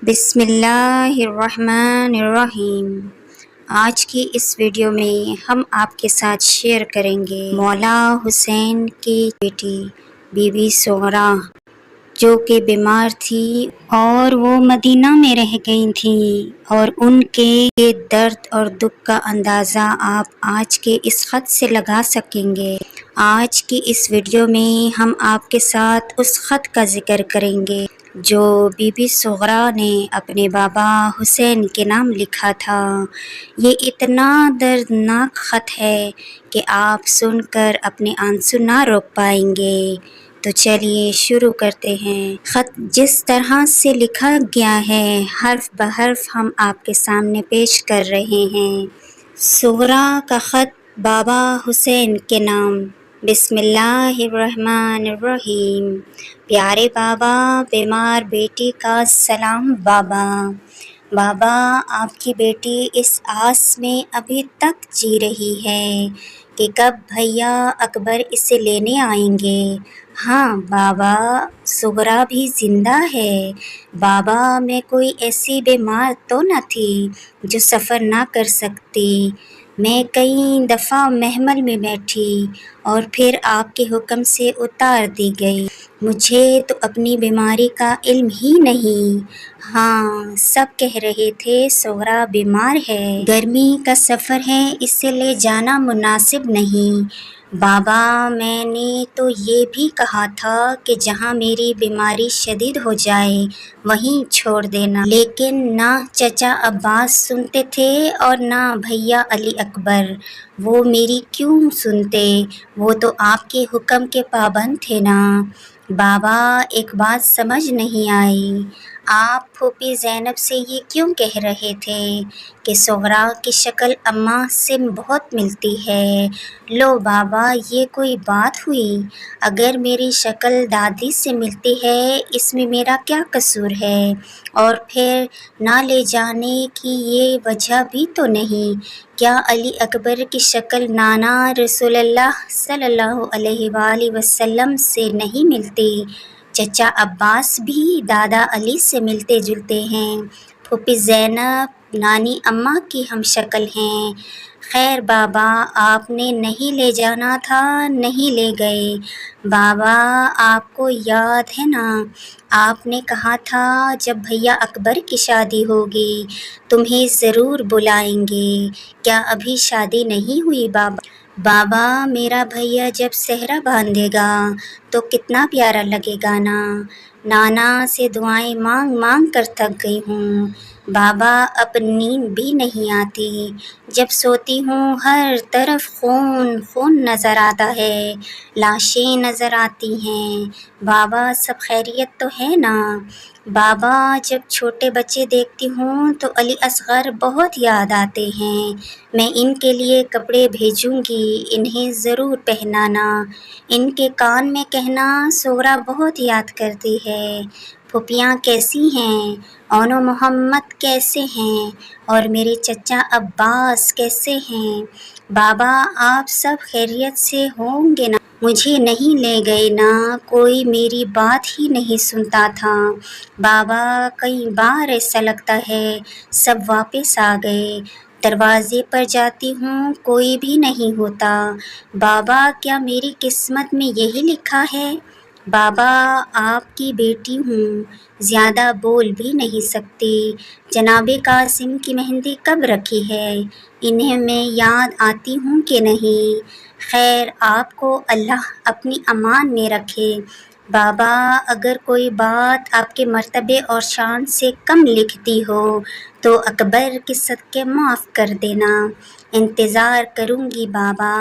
بسم اللہ الرحمن الرحیم۔ آج کی اس ویڈیو میں ہم آپ کے ساتھ شیئر کریں گے مولا حسین کی بیٹی بی بی سغرا جو کہ بیمار تھی اور وہ مدینہ میں رہ گئی تھیں، اور ان کے درد اور دکھ کا اندازہ آپ آج کے اس خط سے لگا سکیں گے۔ آج کی اس ویڈیو میں ہم آپ کے ساتھ اس خط کا ذکر کریں گے جو بی بی سغرا نے اپنے بابا حسین کے نام لکھا تھا۔ یہ اتنا دردناک خط ہے کہ آپ سن کر اپنے آنسو نہ روک پائیں گے۔ تو چلیے شروع کرتے ہیں۔ خط جس طرح سے لکھا گیا ہے حرف بحرف ہم آپ کے سامنے پیش کر رہے ہیں۔ سغرا کا خط بابا حسین کے نام۔ بسم اللہ الرحمن الرحیم۔ پیارے بابا، بیمار بیٹی کا سلام بابا۔ بابا، آپ کی بیٹی اس آس میں ابھی تک جی رہی ہے کہ کب بھیا اکبر اسے لینے آئیں گے۔ ہاں بابا، سغرا بھی زندہ ہے۔ بابا، میں کوئی ایسی بیمار تو نہ تھی جو سفر نہ کر سکتی۔ میں کئی دفعہ محمل میں بیٹھی اور پھر آپ کے حکم سے اتار دی گئی۔ مجھے تو اپنی بیماری کا علم ہی نہیں۔ ہاں، سب کہہ رہے تھے سغرا بیمار ہے، گرمی کا سفر ہے، اسے لے جانا مناسب نہیں۔ بابا، میں نے تو یہ بھی کہا تھا کہ جہاں میری بیماری شدید ہو جائے وہیں چھوڑ دینا، لیکن نہ چچا عباس سنتے تھے اور نہ بھیا علی اکبر۔ وہ میری کیوں سنتے؟ وہ تو آپ کے حکم کے پابند تھے نا۔ بابا، ایک بات سمجھ نہیں آئی، آپ پھوپھی زینب سے یہ کیوں کہہ رہے تھے کہ سغرا کی شکل اماں سے بہت ملتی ہے؟ لو بابا، یہ کوئی بات ہوئی؟ اگر میری شکل دادی سے ملتی ہے اس میں میرا کیا قصور ہے؟ اور پھر نہ لے جانے کی یہ وجہ بھی تو نہیں۔ کیا علی اکبر کی شکل نانا رسول اللہ صلی اللہ علیہ وآلہ وسلم سے نہیں ملتی؟ چچا عباس بھی دادا علی سے ملتے جلتے ہیں، پھوپھی زینب نانی اماں کی ہم شکل ہیں۔ خیر بابا، آپ نے نہیں لے جانا تھا، نہیں لے گئے۔ بابا، آپ کو یاد ہے نا، آپ نے کہا تھا جب بھیا اکبر کی شادی ہوگی تمہیں ضرور بلائیں گے۔ کیا ابھی شادی نہیں ہوئی بابا؟ بابا، میرا بھیا جب صحرا باندھے گا تو کتنا پیارا لگے گا نا۔ نانا سے دعائیں مانگ مانگ کر تھک گئی ہوں۔ بابا، اب نیند بھی نہیں آتی، جب سوتی ہوں ہر طرف خون خون نظر آتا ہے، لاشیں نظر آتی ہیں۔ بابا، سب خیریت تو ہے نا؟ بابا، جب چھوٹے بچے دیکھتی ہوں تو علی اصغر بہت یاد آتے ہیں۔ میں ان کے لیے کپڑے بھیجوں گی، انہیں ضرور پہنانا۔ ان کے کان میں کہنا سغرا بہت یاد کرتی ہے۔ پھوپھیاں کیسی ہیں؟ اونو محمد کیسے ہیں؟ اور میرے چچا عباس کیسے ہیں؟ بابا، آپ سب خیریت سے ہوں گے نا؟ مجھے نہیں لے گئے نا؟ کوئی میری بات ہی نہیں سنتا تھا۔ بابا، کئی بار ایسا لگتا ہے سب واپس آ گئے، دروازے پر جاتی ہوں کوئی بھی نہیں ہوتا۔ بابا، کیا میری قسمت میں یہی لکھا ہے؟ بابا، آپ کی بیٹی ہوں، زیادہ بول بھی نہیں سکتی۔ جناب قاسم کی مہندی کب رکھی ہے؟ انہیں میں یاد آتی ہوں کہ نہیں؟ خیر، آپ کو اللہ اپنی امان میں رکھے۔ بابا، اگر کوئی بات آپ کے مرتبے اور شان سے کم لکھتی ہو تو اکبر کے صدقے معاف کر دینا۔ انتظار کروں گی بابا۔